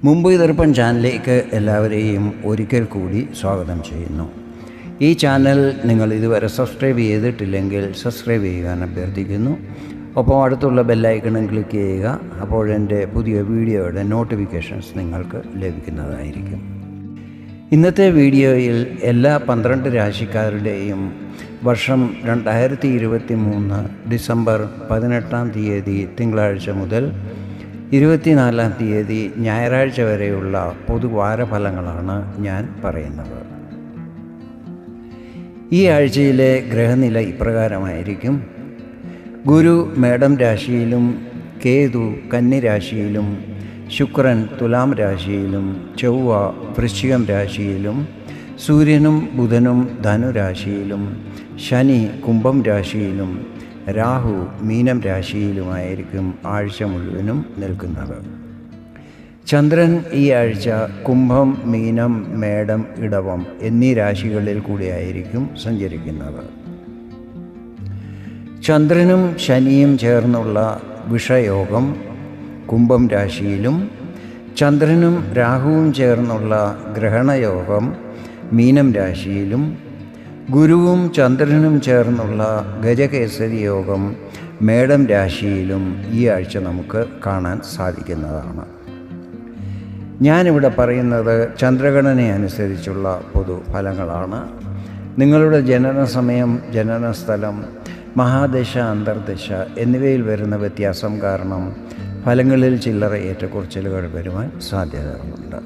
മുംബൈ ദർപ്പൺ ചാനലിലേക്ക് എല്ലാവരെയും ഒരിക്കൽ കൂടി സ്വാഗതം ചെയ്യുന്നു. ഈ ചാനൽ നിങ്ങൾ ഇതുവരെ സബ്സ്ക്രൈബ് ചെയ്തിട്ടില്ലെങ്കിൽ സബ്സ്ക്രൈബ് ചെയ്യാൻ അഭ്യർത്ഥിക്കുന്നു. ഒപ്പം അടുത്തുള്ള ബെല്ലൈക്കണും ക്ലിക്ക് ചെയ്യുക. അപ്പോൾ എൻ്റെ പുതിയ വീഡിയോയുടെ നോട്ടിഫിക്കേഷൻസ് നിങ്ങൾക്ക് ലഭിക്കുന്നതായിരിക്കും. ഇന്നത്തെ വീഡിയോയിൽ എല്ലാ 12 രാശിക്കാരുടെയും വർഷം 2023 ഡിസംബർ 18-ാം തീയതി തിങ്കളാഴ്ച മുതൽ 24-ാം തീയതി ഞായറാഴ്ച വരെയുള്ള പൊതുവാരഫലങ്ങളാണ് ഞാൻ പറയുന്നത്. ഈ ആഴ്ചയിലെ ഗ്രഹനില ഇപ്രകാരമായിരിക്കും. ഗുരു മേടം രാശിയിലും, കേതു കന്നി രാശിയിലും, ശുക്രൻ തുലാം രാശിയിലും, ചൊവ്വ വൃശ്ചികം രാശിയിലും, സൂര്യനും ബുധനും ധനുരാശിയിലും, ശനി കുംഭം രാശിയിലും, രാഹു മീനം രാശിയിലുമായിരിക്കും ആഴ്ച മുഴുവനും നിൽക്കുന്നത്. ചന്ദ്രൻ ഈ ആഴ്ച കുംഭം, മീനം, മേടം, ഇടവം എന്നീ രാശികളിൽ കൂടിയായിരിക്കും സഞ്ചരിക്കുന്നത്. ചന്ദ്രനും ശനിയും ചേർന്നുള്ള വിഷയോഗം കുംഭം രാശിയിലും, ചന്ദ്രനും രാഹുവും ചേർന്നുള്ള ഗ്രഹണയോഗം മീനം രാശിയിലും, ഗുരുവും ചന്ദ്രനും ചേർന്നുള്ള ഗജകേസരി യോഗം മേടം രാശിയിലും ഈ ആഴ്ച നമുക്ക് കാണാൻ സാധിക്കുന്നതാണ്. ഞാനിവിടെ പറയുന്നത് ചന്ദ്രഗണനയനുസരിച്ചുള്ള പൊതുഫലങ്ങളാണ്. നിങ്ങളുടെ ജനനസമയം, ജനനസ്ഥലം, മഹാദശ, അന്തർദശ എന്നിവയിൽ വരുന്ന വ്യത്യാസം കാരണം ഫലങ്ങളിൽ ചില്ലറ ഏറ്റക്കുറച്ചിലുകൾ വരുവാൻ സാധ്യതകളുണ്ട്.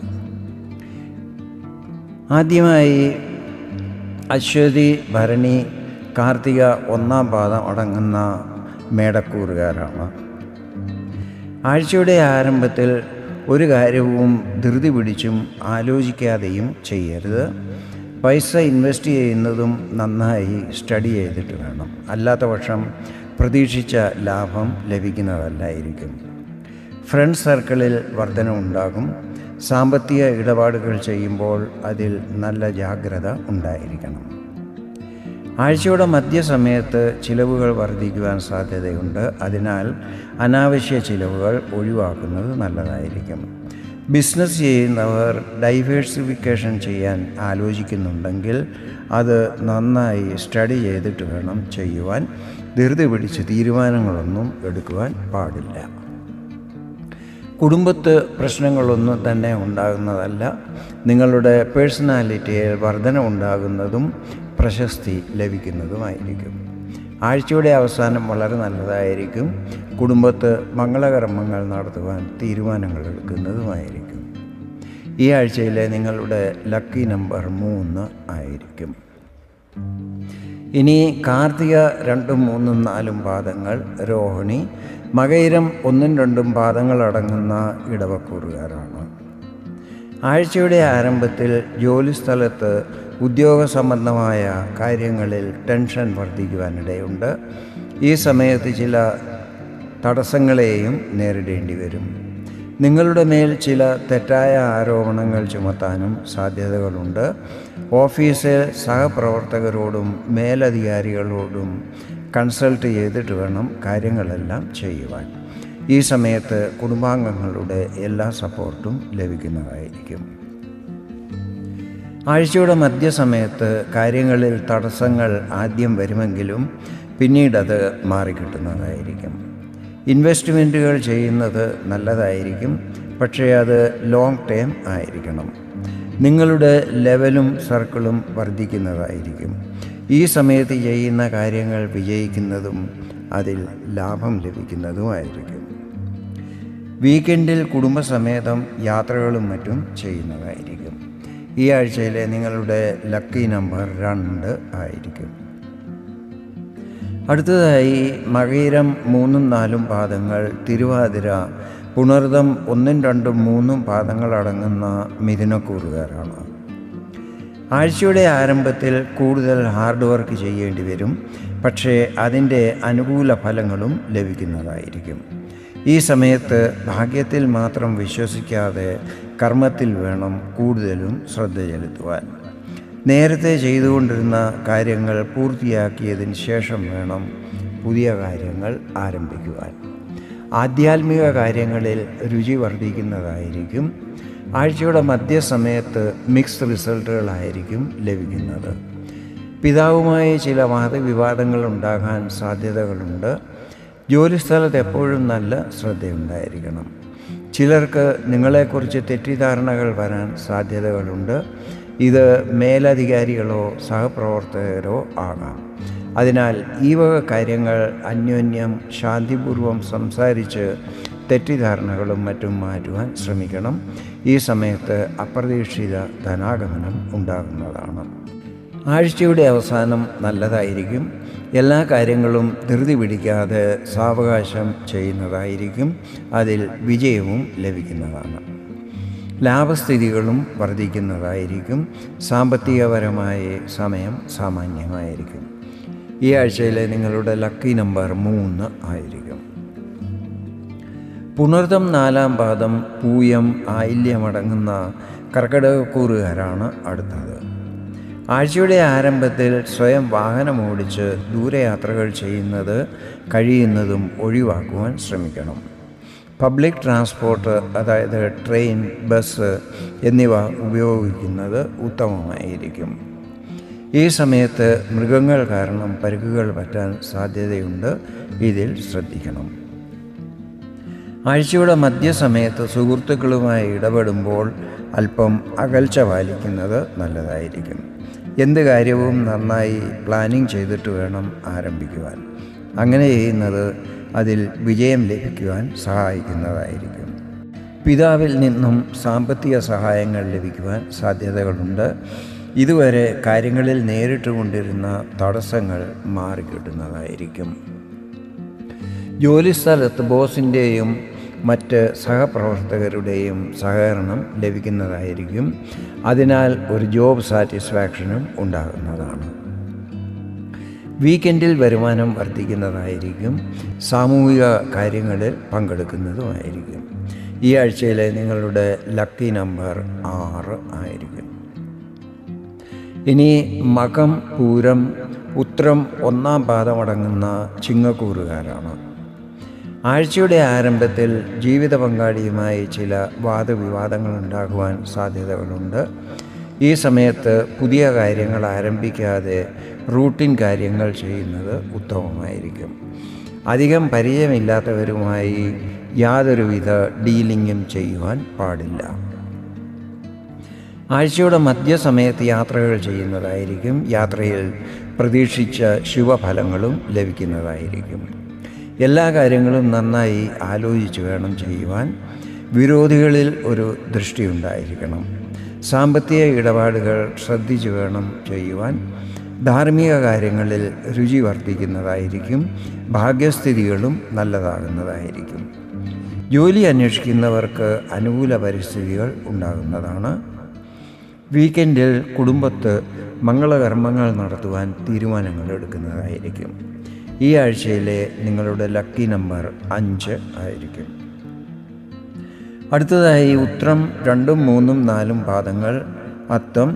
ആദ്യമായി അശ്വതി, ഭരണി, കാർത്തിക 1-ാം പാദം അടങ്ങുന്ന മേടക്കൂറുകാരാണ്. ആഴ്ചയുടെ ആരംഭത്തിൽ ഒരു കാര്യവും ധൃതി പിടിച്ചും ആലോചിക്കാതെയും ചെയ്യരുത്. പൈസ ഇൻവെസ്റ്റ് ചെയ്യുന്നതും നന്നായി സ്റ്റഡി ചെയ്തിട്ട് വേണം. അല്ലാത്ത പക്ഷം പ്രതീക്ഷിച്ച ലാഭം ലഭിക്കുന്നതല്ലായിരിക്കും. ഫ്രണ്ട് സർക്കിളിൽ വർധനവുണ്ടാകും. സാമ്പത്തിക ഇടപാടുകൾ ചെയ്യുമ്പോൾ അതിൽ നല്ല ജാഗ്രത ഉണ്ടായിരിക്കണം. ആഴ്ചയുടെ മധ്യസമയത്ത് ചിലവുകൾ വർദ്ധിക്കുവാൻ സാധ്യതയുണ്ട്. അതിനാൽ അനാവശ്യ ചിലവുകൾ ഒഴിവാക്കുന്നത് നല്ലതായിരിക്കും. ബിസിനസ് ചെയ്യുന്നവർ ഡൈവേഴ്സിഫിക്കേഷൻ ചെയ്യാൻ ആലോചിക്കുന്നുണ്ടെങ്കിൽ അത് നന്നായി സ്റ്റഡി ചെയ്തിട്ട് വേണം ചെയ്യുവാൻ. ധൃതി പിടിച്ച് തീരുമാനങ്ങളൊന്നും എടുക്കുവാൻ പാടില്ല. കുടുംബത്ത് പ്രശ്നങ്ങളൊന്നും തന്നെ ഉണ്ടാകുന്നതല്ല. നിങ്ങളുടെ പേഴ്സണാലിറ്റിയിൽ വർധന ഉണ്ടാകുന്നതും പ്രശസ്തി ലഭിക്കുന്നതുമായിരിക്കും. ആഴ്ചയുടെ അവസാനം വളരെ നല്ലതായിരിക്കും. കുടുംബത്ത് മംഗളകർമ്മങ്ങൾ നടത്തുവാൻ തീരുമാനങ്ങൾ എടുക്കുന്നതുമായിരിക്കും. ഈ ആഴ്ചയിലെ നിങ്ങളുടെ ലക്കി നമ്പർ 3 ആയിരിക്കും. ഇനി കാർത്തിക 2, 3, 4 പാദങ്ങൾ, രോഹിണി, മകയിരം 1, 2 പാദങ്ങളടങ്ങുന്ന ഇടവക്കൂറുകാരാണ്. ആഴ്ചയുടെ ആരംഭത്തിൽ ജോലിസ്ഥലത്ത് ഉദ്യോഗ സംബന്ധമായ കാര്യങ്ങളിൽ ടെൻഷൻ വർദ്ധിക്കുവാനിടയുണ്ട്. ഈ സമയത്ത് ചില തടസ്സങ്ങളെയും നേരിടേണ്ടി വരും. നിങ്ങളുടെ മേൽ ചില തെറ്റായ ആരോപണങ്ങൾ ചുമത്താനും സാധ്യതകളുണ്ട്. ഓഫീസിൽ സഹപ്രവർത്തകരോടും മേലധികാരികളോടും കൺസൾട്ട് ചെയ്തിട്ട് വേണം കാര്യങ്ങളെല്ലാം ചെയ്യുവാൻ. ഈ സമയത്ത് കുടുംബാംഗങ്ങളുടെ എല്ലാ സപ്പോർട്ടും ലഭിക്കുന്നതായിരിക്കും. ആഴ്ചയുടെ മധ്യസമയത്ത് കാര്യങ്ങളിൽ തടസ്സങ്ങൾ ആദ്യം വരുമെങ്കിലും പിന്നീടത് മാറിക്കിട്ടുന്നതായിരിക്കും. ഇൻവെസ്റ്റ്മെൻറ്റുകൾ ചെയ്യുന്നത് നല്ലതായിരിക്കും, പക്ഷേ അത് ലോങ് ടേം ആയിരിക്കണം. നിങ്ങളുടെ ലെവലും സർക്കിളും വർദ്ധിക്കുന്നതായിരിക്കും. ഈ സമയത്ത് ചെയ്യുന്ന കാര്യങ്ങൾ വിജയിക്കുന്നതും അതിൽ ലാഭം ലഭിക്കുന്നതുമായിരിക്കും. വീക്കെൻഡിൽ കുടുംബസമേതം യാത്രകളും മറ്റും ചെയ്യുന്നതായിരിക്കും. ഈ ആഴ്ചയിലെ നിങ്ങളുടെ ലക്കി നമ്പർ 2 ആയിരിക്കും. അടുത്തതായി മകയിരം 3, 4 പാദങ്ങൾ, തിരുവാതിര, പുണർദം 1, 2, 3 പാദങ്ങളടങ്ങുന്ന മിഥുനക്കൂറുകാരാണ്. ആഴ്ചയുടെ ആരംഭത്തിൽ കൂടുതൽ ഹാർഡ് വർക്ക് ചെയ്യേണ്ടി വരും, പക്ഷേ അതിൻ്റെ അനുകൂല ഫലങ്ങളും ലഭിക്കുന്നതായിരിക്കും. ഈ സമയത്ത് ഭാഗ്യത്തിൽ മാത്രം വിശ്വസിക്കാതെ കർമ്മത്തിൽ വേണം കൂടുതലും ശ്രദ്ധ ചെലുത്തുവാൻ. നേരത്തെ ചെയ്തുകൊണ്ടിരുന്ന കാര്യങ്ങൾ പൂർത്തിയാക്കിയതിന് ശേഷം വേണം പുതിയ കാര്യങ്ങൾ ആരംഭിക്കുവാൻ. ആധ്യാത്മിക കാര്യങ്ങളിൽ രുചി വർദ്ധിക്കുന്നതായിരിക്കും. ആഴ്ചയുടെ മധ്യസമയത്ത് മിക്സ്ഡ് റിസൾട്ടുകളായിരിക്കും ലഭിക്കുന്നത്. പിതാവുമായി ചില വാദവിവാദങ്ങൾ ഉണ്ടാകാൻ സാധ്യതകളുണ്ട്. ജോലിസ്ഥലത്ത് എപ്പോഴും നല്ല ശ്രദ്ധയുണ്ടായിരിക്കണം. ചിലർക്ക് നിങ്ങളെക്കുറിച്ച് തെറ്റിദ്ധാരണകൾ വരാൻ സാധ്യതകളുണ്ട്. ഇത് മേലധികാരികളോ സഹപ്രവർത്തകരോ ആകാം. അതിനാൽ ഈ വക കാര്യങ്ങൾ അന്യോന്യം ശാന്തിപൂർവം സംസാരിച്ച് തെറ്റിദ്ധാരണകളും മറ്റും മാറ്റുവാൻ ശ്രമിക്കണം. ഈ സമയത്ത് അപ്രതീക്ഷിത ധനാഗമനം ഉണ്ടാകുന്നതാണ്. ആഴ്ചയുടെ അവസാനം നല്ലതായിരിക്കും. എല്ലാ കാര്യങ്ങളും ധൃതി പിടിക്കാതെ സാവകാശം ചെയ്യുന്നതായിരിക്കും. അതിൽ വിജയവും ലഭിക്കുന്നതാണ്. ലാഭസ്ഥിതികളും വർദ്ധിക്കുന്നതായിരിക്കും. സാമ്പത്തികപരമായ സമയം സാമാന്യമായിരിക്കും. ഈ ആഴ്ചയിലെ നിങ്ങളുടെ ലക്കി നമ്പർ 3 ആയിരിക്കും. പുണർതം 4-ാം പാദം, പൂയം, ആയില്യമടങ്ങുന്ന കർക്കിടകക്കൂറുകാരാണ് അടുത്തത്. ആഴ്ചയുടെ ആരംഭത്തിൽ സ്വയം വാഹനമോടിച്ച് ദൂരയാത്രകൾ ചെയ്യുന്നത് കഴിയുന്നതും ഒഴിവാക്കുവാൻ ശ്രമിക്കണം. പബ്ലിക് ട്രാൻസ്പോർട്ട്, അതായത് ട്രെയിൻ, ബസ് എന്നിവ ഉപയോഗിക്കുന്നത് ഉത്തമമായിരിക്കും. ഈ സമയത്ത് മൃഗങ്ങൾ കാരണം പരിക്കുകൾ പറ്റാൻ സാധ്യതയുണ്ട്. ഇതിൽ ശ്രദ്ധിക്കണം. ആഴ്ചയുടെ മധ്യസമയത്ത് സുഹൃത്തുക്കളുമായി ഇടപെടുമ്പോൾ അല്പം അകൽച്ച പാലിക്കുന്നത് നല്ലതായിരിക്കും. എന്ത് കാര്യവും നന്നായി പ്ലാനിങ് ചെയ്തിട്ട് വേണം ആരംഭിക്കുവാൻ. അങ്ങനെ ചെയ്യുന്നത് അതിൽ വിജയം ലഭിക്കുവാൻ സഹായിക്കുന്നതായിരിക്കും. പിതാവിൽ നിന്നും സാമ്പത്തിക സഹായങ്ങൾ ലഭിക്കുവാൻ സാധ്യതകളുണ്ട്. ഇതുവരെ കാര്യങ്ങളിൽ നേരിട്ട് കൊണ്ടിരുന്ന തടസ്സങ്ങൾ മാറിക്കിട്ടുന്നതായിരിക്കും. ജോലിസ്ഥലത്ത് ബോസിൻ്റെയും മറ്റ് സഹപ്രവർത്തകരുടെയും സഹകരണം ലഭിക്കുന്നതായിരിക്കും. അതിനാൽ ഒരു ജോബ് സാറ്റിസ്ഫാക്ഷനും ഉണ്ടാകുന്നതാണ്. വീക്കെൻഡിൽ വരുമാനം വർദ്ധിക്കുന്നതായിരിക്കും. സാമൂഹിക കാര്യങ്ങളിൽ പങ്കെടുക്കുന്നതുമായിരിക്കും. ഈ ആഴ്ചയിലെ നിങ്ങളുടെ ലക്കി നമ്പർ 6 ആയിരിക്കും. ഇനി മകം, പൂരം, ഉത്രം 1-ാം പാദമടങ്ങുന്ന ചിങ്ങക്കൂറുകാരാണ്. ആഴ്ചയുടെ ആരംഭത്തിൽ ജീവിത പങ്കാളിയുമായി ചില വാദവിവാദങ്ങൾ ഉണ്ടാകുവാൻ സാധ്യതകളുണ്ട്. ഈ സമയത്ത് പുതിയ കാര്യങ്ങൾ ആരംഭിക്കാതെ റൂട്ടീൻ കാര്യങ്ങൾ ചെയ്യുന്നത് ഉത്തമമായിരിക്കും. അധികം പരിചയമില്ലാത്തവരുമായി യാതൊരുവിധ ഡീലിങ്ങും ചെയ്യുവാൻ പാടില്ല. ആഴ്ചയുടെ മധ്യസമയത്ത് യാത്രകൾ ചെയ്യുന്നതായിരിക്കും. യാത്രയിൽ പ്രതീക്ഷിച്ച ശുഭഫലങ്ങളും ലഭിക്കുന്നതായിരിക്കും. എല്ലാ കാര്യങ്ങളും നന്നായി ആലോചിച്ച് വേണം ചെയ്യുവാൻ. വിരോധികളിൽ ഒരു ദൃഷ്ടിയുണ്ടായിരിക്കണം. സാമ്പത്തിക ഇടപാടുകൾ ശ്രദ്ധിച്ച് വേണം ചെയ്യുവാൻ. ധാർമ്മിക കാര്യങ്ങളിൽ രുചി വർദ്ധിക്കുന്നതായിരിക്കും. ഭാഗ്യസ്ഥിതികളും നല്ലതാകുന്നതായിരിക്കും. ജോലി അന്വേഷിക്കുന്നവർക്ക് അനുകൂല പരിസ്ഥിതികൾ ഉണ്ടാകുന്നതാണ്. വീക്കെൻഡിൽ കുടുംബത്ത് മംഗളകർമ്മങ്ങൾ നടത്തുവാൻ തീരുമാനങ്ങൾ എടുക്കുന്നതായിരിക്കും. ഈ ആഴ്ചയിലെ നിങ്ങളുടെ ലക്കി നമ്പർ 5 ആയിരിക്കും. അടുത്തതായി ഉത്രം 2, 3, 4 പാദങ്ങൾ, അത്തം,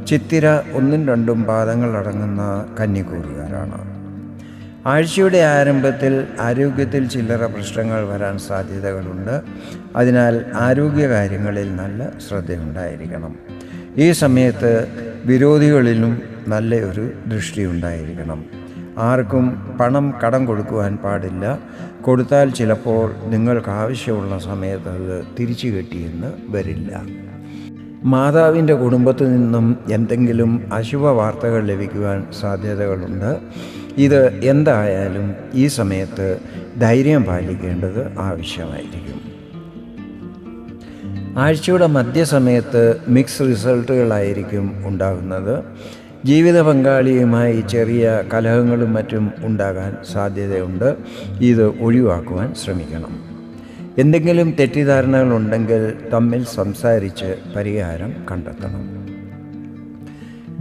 ചിത്തിര 1, 2 പാദങ്ങൾ അടങ്ങുന്ന കന്നിക്കൂറുകാരാണ്. ആഴ്ചയുടെ ആരംഭത്തിൽ ആരോഗ്യത്തിൽ ചില്ലറ പ്രശ്നങ്ങൾ വരാൻ സാധ്യതകളുണ്ട്. അതിനാൽ ആരോഗ്യകാര്യങ്ങളിൽ നല്ല ശ്രദ്ധയുണ്ടായിരിക്കണം. ഈ സമയത്ത് വിരോധികളിലും നല്ലൊരു ദൃഷ്ടിയുണ്ടായിരിക്കണം. ആർക്കും പണം കടം കൊടുക്കുവാൻ പാടില്ല. കൊടുത്താൽ ചിലപ്പോൾ നിങ്ങൾക്ക് ആവശ്യമുള്ള സമയത്ത് അത് തിരിച്ചു കിട്ടിയെന്ന് വരില്ല. മാതാവിൻ്റെ കുടുംബത്തിൽ നിന്നും എന്തെങ്കിലും അശുഭ വാർത്തകൾ ലഭിക്കുവാൻ സാധ്യതകളുണ്ട്. ഇത് എന്തായാലും ഈ സമയത്ത് ധൈര്യം പാലിക്കേണ്ടത് ആവശ്യമായിരിക്കും. ആഴ്ചയുടെ മധ്യസമയത്ത് മിക്സ് റിസൾട്ടുകളായിരിക്കും ഉണ്ടാകുന്നത്. ജീവിത പങ്കാളിയുമായി ചെറിയ കലഹങ്ങളും മറ്റും ഉണ്ടാകാൻ സാധ്യതയുണ്ട്. ഇത് ഒഴിവാക്കുവാൻ ശ്രമിക്കണം. എന്തെങ്കിലും തെറ്റിദ്ധാരണകളുണ്ടെങ്കിൽ തമ്മിൽ സംസാരിച്ച് പരിഹാരം കണ്ടെത്തണം.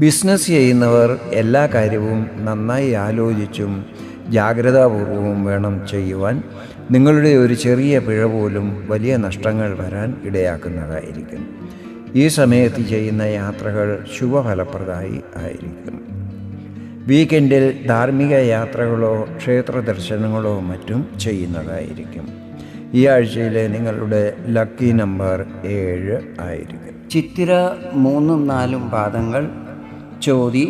ബിസിനസ് ചെയ്യുന്നവർ എല്ലാ കാര്യവും നന്നായി ആലോചിച്ചും ജാഗ്രതാപൂർവവും വേണം ചെയ്യുവാൻ. നിങ്ങളുടെ ഒരു ചെറിയ പിഴ പോലും വലിയ നഷ്ടങ്ങൾ വരാൻ ഇടയാക്കുന്നതായിരിക്കും. ഈ സമയത്ത് ചെയ്യുന്ന യാത്രകൾ ശുഭഫലപ്രദമായി ആയിരിക്കും. വീക്കെൻഡിൽ ധാർമ്മിക യാത്രകളോ ക്ഷേത്ര ദർശനങ്ങളോ മറ്റും ചെയ്യുന്നതായിരിക്കും. ഈ ആഴ്ചയിലെ നിങ്ങളുടെ ലക്കി നമ്പർ 7 ആയിരിക്കും. ചിത്തിര 3, 4 പാദങ്ങൾ, ചോതി,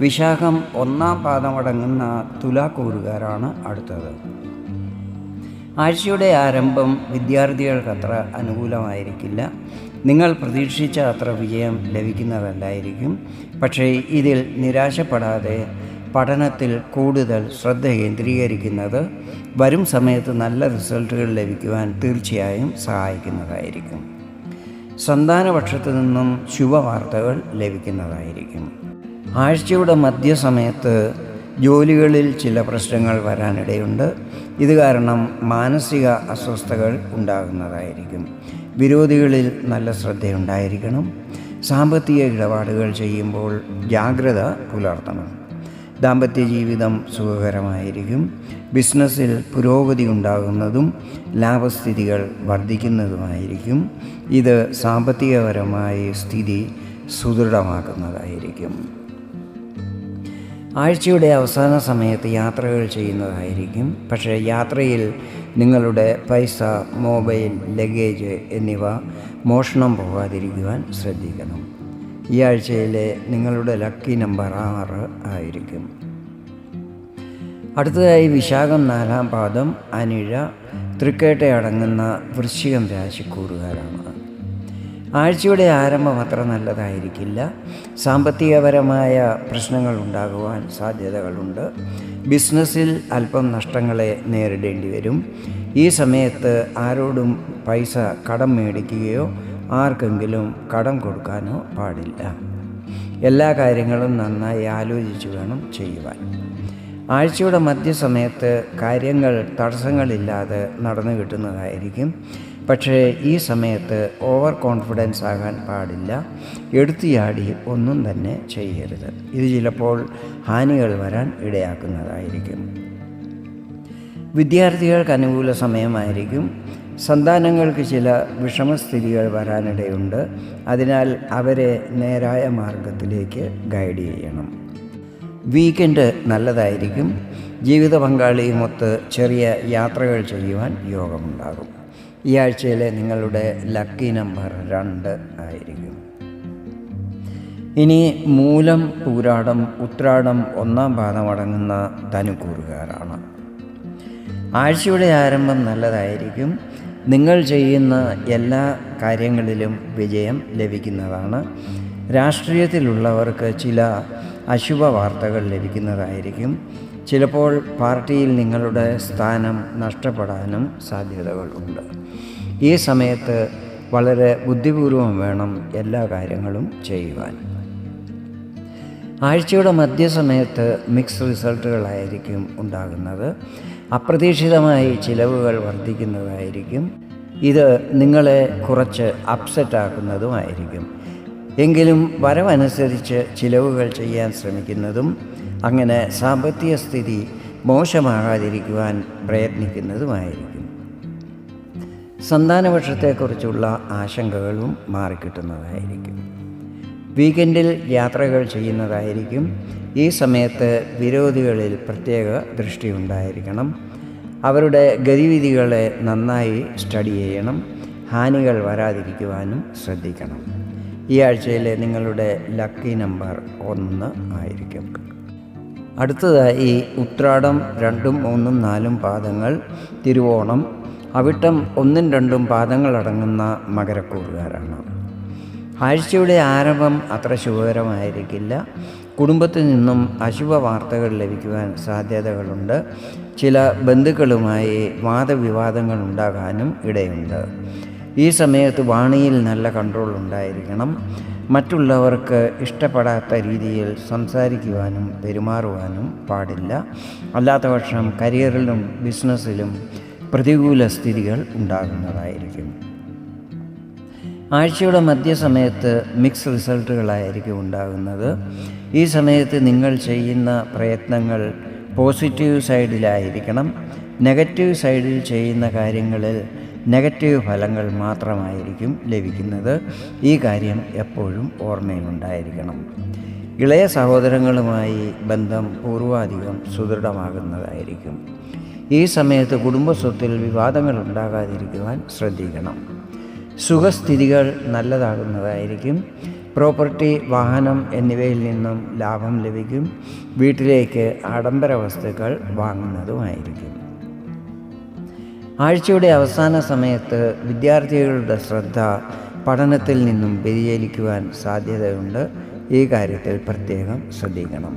വിശാഖം 1 പാദമടങ്ങുന്ന തുലാക്കൂറുകാരാണ് അടുത്തത്. ആഴ്ചയുടെ ആരംഭം വിദ്യാർത്ഥികൾക്കത്ര അനുകൂലമായിരിക്കില്ല. നിങ്ങൾ പ്രതീക്ഷിച്ച അത്ര വിജയം ലഭിക്കുന്നതല്ലായിരിക്കും. പക്ഷേ ഇതിൽ നിരാശപ്പെടാതെ പഠനത്തിൽ കൂടുതൽ ശ്രദ്ധ കേന്ദ്രീകരിക്കുന്നത് വരും സമയത്ത് നല്ല റിസൾട്ടുകൾ ലഭിക്കുവാൻ തീർച്ചയായും സഹായിക്കുന്നതായിരിക്കും. സന്താനപക്ഷത്തു നിന്നും ശുഭവാർത്തകൾ ലഭിക്കുന്നതായിരിക്കും. ആഴ്ചയുടെ മധ്യസമയത്ത് ജോലികളിൽ ചില പ്രശ്നങ്ങൾ വരാനിടയുണ്ട്. ഇത് കാരണം മാനസിക അസ്വസ്ഥതകൾ ഉണ്ടാകുന്നതായിരിക്കും. വിരോധികളിൽ നല്ല ശ്രദ്ധയുണ്ടായിരിക്കണം. സാമ്പത്തിക ഇടപാടുകൾ ചെയ്യുമ്പോൾ ജാഗ്രത പുലർത്തണം. ദാമ്പത്യ ജീവിതം സുഖകരമായിരിക്കും. ബിസിനസ്സിൽ പുരോഗതി ഉണ്ടാകുന്നതും ലാഭസ്ഥിതികൾ വർദ്ധിക്കുന്നതുമായിരിക്കും. ഇത് സാമ്പത്തികപരമായ സ്ഥിതി സുദൃഢമാക്കുന്നതായിരിക്കും. ആഴ്ചയുടെ അവസാന സമയത്ത് യാത്രകൾ ചെയ്യുന്നതായിരിക്കും. പക്ഷേ യാത്രയിൽ നിങ്ങളുടെ പൈസ, മൊബൈൽ, ലഗേജ് എന്നിവ മോഷണം പോകാതിരിക്കുവാൻ ശ്രദ്ധിക്കണം. ഈ ആഴ്ചയിലെ നിങ്ങളുടെ ലക്കി നമ്പർ 6 ആയിരിക്കും. അടുത്തതായി വിശാഖം 4 പാദം, അനിഴ, തൃക്കേട്ട അടങ്ങുന്ന വൃശ്ചികം രാശിക്കൂറുകാരാണ്. ആഴ്ചയുടെ ആരംഭം അത്ര നല്ലതായിരിക്കില്ല. സാമ്പത്തികപരമായ പ്രശ്നങ്ങൾ ഉണ്ടാകുവാൻ സാധ്യതകളുണ്ട്. ബിസിനസ്സിൽ അല്പം നഷ്ടങ്ങളെ നേരിടേണ്ടി വരും. ഈ സമയത്ത് ആരോടും പൈസ കടം മേടിക്കുകയോ ആർക്കെങ്കിലും കടം കൊടുക്കാനോ പാടില്ല. എല്ലാ കാര്യങ്ങളും നന്നായി ആലോചിച്ച് വേണം ചെയ്യുവാൻ. ആഴ്ചയുടെ മധ്യസമയത്ത് കാര്യങ്ങൾ തടസ്സങ്ങളില്ലാതെ നടന്നു കിട്ടുന്നതായിരിക്കും. പക്ഷേ ഈ സമയത്ത് ഓവർ കോൺഫിഡൻസ് ആകാൻ പാടില്ല. എടുത്തിയാടി ഒന്നും തന്നെ ചെയ്യരുത്. ഇത് ചിലപ്പോൾ ഹാനികൾ വരാൻ ഇടയാക്കുന്നതായിരിക്കും. വിദ്യാർത്ഥികൾക്ക് അനുകൂല സമയമായിരിക്കും. സന്താനങ്ങൾക്ക് ചില വിഷമസ്ഥിതികൾ വരാനിടയുണ്ട്. അതിനാൽ അവരെ നേരായ മാർഗത്തിലേക്ക് ഗൈഡ് ചെയ്യണം. വീക്കെൻഡ് നല്ലതായിരിക്കും. ജീവിത പങ്കാളിയുമൊത്ത് ചെറിയ യാത്രകൾ ചെയ്യുവാൻ യോഗമുണ്ടാകും. ഈ ആഴ്ചയിലെ നിങ്ങളുടെ ലക്കി നമ്പർ 2 ആയിരിക്കും. ഇനി മൂലം, പൂരാടം, ഉത്രാടം 1 പാദമടങ്ങുന്ന ധനുക്കൂറുകാരാണ്. ആഴ്ചയുടെ ആരംഭം നല്ലതായിരിക്കും. നിങ്ങൾ ചെയ്യുന്ന എല്ലാ കാര്യങ്ങളിലും വിജയം ലഭിക്കുന്നതാണ്. രാഷ്ട്രീയത്തിലുള്ളവർക്ക് ചില അശുഭ വാർത്തകൾ ലഭിക്കുന്നതായിരിക്കും. ചിലപ്പോൾ പാർട്ടിയിൽ നിങ്ങളുടെ സ്ഥാനം നഷ്ടപ്പെടാനും സാധ്യതകളുണ്ട്. ഈ സമയത്ത് വളരെ ബുദ്ധിപൂർവം വേണം എല്ലാ കാര്യങ്ങളും ചെയ്യുവാൻ. ആഴ്ചയുടെ മധ്യസമയത്ത് മിക്സ് റിസൾട്ടുകളായിരിക്കും ഉണ്ടാകുന്നത്. അപ്രതീക്ഷിതമായി ചിലവുകൾ വർദ്ധിക്കുന്നതായിരിക്കും. ഇത് നിങ്ങളെ കുറച്ച് അപ്സെറ്റ് ആക്കുന്നതുമായിരിക്കും. എങ്കിലും വരവനുസരിച്ച് ചിലവുകൾ ചെയ്യാൻ ശ്രമിക്കുന്നതും അങ്ങനെ സാമ്പത്തിക സ്ഥിതി മോശമാകാതിരിക്കുവാൻ പ്രയത്നിക്കുന്നതുമായിരിക്കും. സന്താനപക്ഷത്തെക്കുറിച്ചുള്ള ആശങ്കകളും മാറിക്കിട്ടുന്നതായിരിക്കും. വീക്കെൻഡിൽ യാത്രകൾ ചെയ്യുന്നതായിരിക്കും. ഈ സമയത്ത് വിരോധികളിൽ പ്രത്യേക ദൃഷ്ടി ഉണ്ടായിരിക്കണം. അവരുടെ ഗതിവിധികളെ നന്നായി സ്റ്റഡി ചെയ്യണം. ഹാനികൾ വരാതിരിക്കുവാനും ശ്രദ്ധിക്കണം. ഈ ആഴ്ചയിലെ നിങ്ങളുടെ ലക്കി നമ്പർ 1 ആയിരിക്കും. അടുത്തതായി ഉത്രാടം 2, 3, 4 പാദങ്ങൾ, തിരുവോണം, അവിട്ടം 1, 2 പാദങ്ങളടങ്ങുന്ന മകരക്കൂറുകാരാണ്. ആഴ്ചയുടെ ആരംഭം അത്ര ശുഭകരമായിരിക്കില്ല. കുടുംബത്തിൽ നിന്നും അശുഭ വാർത്തകൾ ലഭിക്കുവാൻ സാധ്യതകളുണ്ട്. ചില ബന്ധുക്കളുമായി വാദവിവാദങ്ങൾ ഉണ്ടാകാനും ഇടയുണ്ട്. ഈ സമയത്ത് വാണിയിൽ നല്ല കൺട്രോൾ ഉണ്ടായിരിക്കണം. മറ്റുള്ളവർക്ക് ഇഷ്ടപ്പെടാത്ത രീതിയിൽ സംസാരിക്കുവാനും പെരുമാറുവാനും പാടില്ല. അല്ലാത്തപക്ഷം കരിയറിലും ബിസിനസ്സിലും പ്രതികൂല സ്ഥിതികൾ ഉണ്ടാകുന്നതായിരിക്കും. ആഴ്ചയുടെ മധ്യസമയത്ത് മിക്സ് റിസൾട്ടുകളായിരിക്കും ഉണ്ടാകുന്നത്. ഈ സമയത്ത് നിങ്ങൾ ചെയ്യുന്ന പ്രയത്നങ്ങൾ പോസിറ്റീവ് സൈഡിലായിരിക്കണം. നെഗറ്റീവ് സൈഡിൽ ചെയ്യുന്ന കാര്യങ്ങളിൽ നെഗറ്റീവ് ഫലങ്ങൾ മാത്രമായിരിക്കും ലഭിക്കുന്നത്. ഈ കാര്യം എപ്പോഴും ഓർമ്മയിലുണ്ടായിരിക്കണം. ഇളയ സഹോദരങ്ങളുമായി ബന്ധം പൂർവാധികം സുദൃഢമാകുന്നതായിരിക്കും. ഈ സമയത്ത് കുടുംബസ്വത്തിൽ വിവാദങ്ങൾ ഉണ്ടാകാതിരിക്കുവാൻ ശ്രദ്ധിക്കണം. സുഖസ്ഥിതികൾ നല്ലതാകുന്നതായിരിക്കും. പ്രോപ്പർട്ടി, വാഹനം എന്നിവയിൽ നിന്നും ലാഭം ലഭിക്കും. വീട്ടിലേക്ക് ആഡംബര വസ്തുക്കൾ വാങ്ങുന്നതുമായിരിക്കും. ആഴ്ചയുടെ അവസാന സമയത്ത് വിദ്യാർത്ഥികളുടെ ശ്രദ്ധ പഠനത്തിൽ നിന്നും വ്യതിചലിക്കുവാൻ സാധ്യതയുണ്ട്. ഈ കാര്യത്തിൽ പ്രത്യേകം ശ്രദ്ധിക്കണം.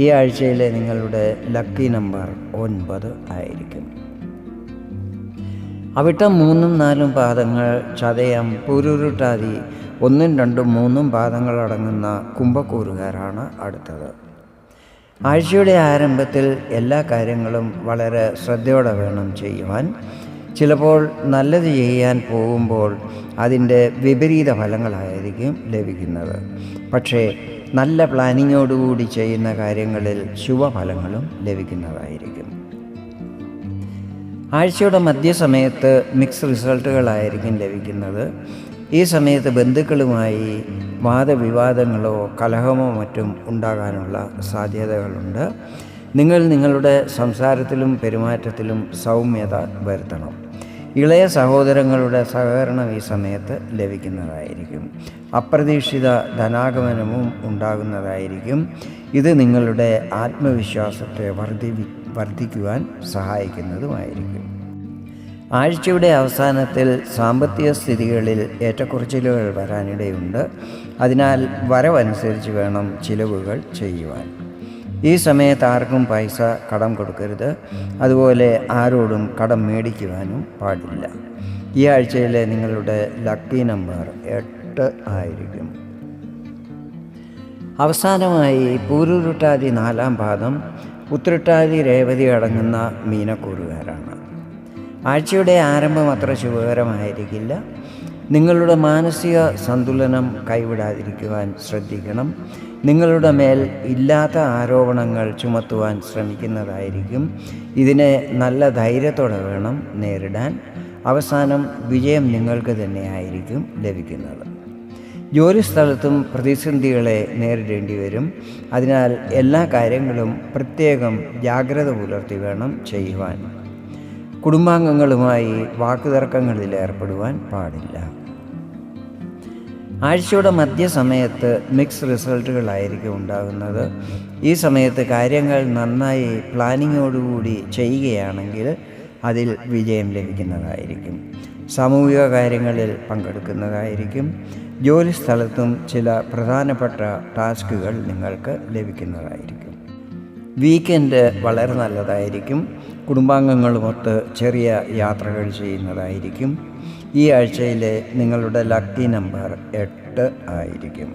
ഈ ആഴ്ചയിലെ നിങ്ങളുടെ ലക്കി നമ്പർ 9 ആയിരിക്കും. അവിട്ടം 3, 4 പാദങ്ങൾ, ചതയം, പൂരുരുട്ടാതി 1, 2, 3 പാദങ്ങളടങ്ങുന്ന കുംഭക്കൂറുകാരാണ് അടുത്തത്. ആഴ്ചയുടെ ആരംഭത്തിൽ എല്ലാ കാര്യങ്ങളും വളരെ ശ്രദ്ധയോടെ വേണം ചെയ്യുവാൻ. ചിലപ്പോൾ നല്ലത് ചെയ്യാൻ പോകുമ്പോൾ അതിൻ്റെ വിപരീത ഫലങ്ങളായിരിക്കും ലഭിക്കുന്നത്. പക്ഷേ നല്ല പ്ലാനിങ്ങോടുകൂടി ചെയ്യുന്ന കാര്യങ്ങളിൽ ശുഭഫലങ്ങളും ലഭിക്കുന്നതായിരിക്കും. ആഴ്ചയുടെ മധ്യസമയത്ത് മിക്സ് റിസൾട്ടുകളായിരിക്കും ലഭിക്കുന്നത്. ഈ സമയത്ത് ബന്ധുക്കളുമായി വാദവിവാദങ്ങളോ കലഹമോ മറ്റും ഉണ്ടാകാനുള്ള സാധ്യതകളുണ്ട്. നിങ്ങൾ നിങ്ങളുടെ സംസാരത്തിലും പെരുമാറ്റത്തിലും സൗമ്യത വരുത്തണം. ഇളയ സഹോദരങ്ങളുടെ സഹകരണം ഈ സമയത്ത് ലഭിക്കുന്നതായിരിക്കും. അപ്രതീക്ഷിത ധനാഗമനവും ഉണ്ടാകുന്നതായിരിക്കും. ഇത് നിങ്ങളുടെ ആത്മവിശ്വാസത്തെ വർദ്ധിക്കുവാൻ സഹായിക്കുന്നതുമായിരിക്കും. ആഴ്ചയുടെ അവസാനത്തിൽ സാമ്പത്തിക സ്ഥിതികളിൽ ഏറ്റക്കുറച്ചിലുകൾ വരാനിടയുണ്ട്. അതിനാൽ വരവനുസരിച്ച് വേണം ചിലവുകൾ ചെയ്യുവാൻ. ഈ സമയത്ത് ആർക്കും പൈസ കടം കൊടുക്കരുത്. അതുപോലെ ആരോടും കടം മേടിക്കുവാനും പാടില്ല. ഈ ആഴ്ചയിലെ നിങ്ങളുടെ ലക്കി നമ്പർ 8 ആയിരിക്കും. അവസാനമായി പൂരുരുട്ടാതി 4 പാദം, ഉത്രട്ടാതി, രേവതി അടങ്ങുന്ന മീനക്കൂറുകാരാണ്. ആഴ്ചയുടെ ആരംഭം അത്ര ശുഭകരമായിരിക്കില്ല. നിങ്ങളുടെ മാനസിക സന്തുലനം കൈവിടാതിരിക്കുവാൻ ശ്രദ്ധിക്കണം. നിങ്ങളുടെ മേൽ ഇല്ലാത്ത ആരോപണങ്ങൾ ചുമത്തുവാൻ ശ്രമിക്കുന്നതായിരിക്കും. ഇതിനെ നല്ല ധൈര്യത്തോടെ വേണം നേരിടാൻ. അവസാനം വിജയം നിങ്ങൾക്ക് തന്നെയായിരിക്കും ലഭിക്കുന്നത്. ജോലിസ്ഥലത്തും പ്രതിസന്ധികളെ നേരിടേണ്ടി വരും. അതിനാൽ എല്ലാ കാര്യങ്ങളും പ്രത്യേകം ജാഗ്രത പുലർത്തി വേണം ചെയ്യുവാൻ. കുടുംബാംഗങ്ങളുമായി വാക്കുതർക്കങ്ങളിൽ ഏർപ്പെടുവാൻ പാടില്ല. ആഴ്ചയുടെ മധ്യസമയത്ത് മിക്സ് റിസൾട്ടുകളായിരിക്കും ഉണ്ടാകുന്നത്. ഈ സമയത്ത് കാര്യങ്ങൾ നന്നായി പ്ലാനിങ്ങോടുകൂടി ചെയ്യുകയാണെങ്കിൽ അതിൽ വിജയം ലഭിക്കുന്നതായിരിക്കും. സാമൂഹിക കാര്യങ്ങളിൽ പങ്കെടുക്കുന്നതായിരിക്കും. ജോലിസ്ഥലത്തും ചില പ്രധാനപ്പെട്ട ടാസ്കുകൾ നിങ്ങൾക്ക് ലഭിക്കുന്നതായിരിക്കും. വീക്കെൻഡ് വളരെ നല്ലതായിരിക്കും. കുടുംബാംഗങ്ങളുമൊത്ത് ചെറിയ യാത്രകൾ ചെയ്യുന്നതായിരിക്കും. ഈ ആഴ്ചയിലെ നിങ്ങളുടെ ലക്കി നമ്പർ 8 ആയിരിക്കും.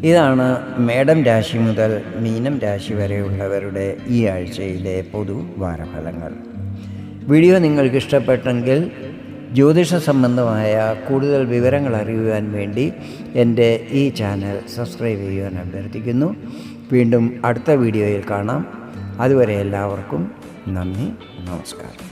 ഇതാണ് മേടം രാശി മുതൽ മീനം രാശി വരെയുള്ളവരുടെ ഈ ആഴ്ചയിലെ പൊതു വാരഫലങ്ങൾ. വീഡിയോ നിങ്ങൾക്ക് ഇഷ്ടപ്പെട്ടെങ്കിൽ ജ്യോതിഷ സംബന്ധമായ കൂടുതൽ വിവരങ്ങൾ അറിയുവാൻ വേണ്ടി എൻ്റെ ഈ ചാനൽ സബ്സ്ക്രൈബ് ചെയ്യുവാൻ അഭ്യർത്ഥിക്കുന്നു. വീണ്ടും അടുത്ത വീഡിയോയിൽ കാണാം. അതുവരെ എല്ലാവർക്കും നന്ദി, നമസ്കാരം.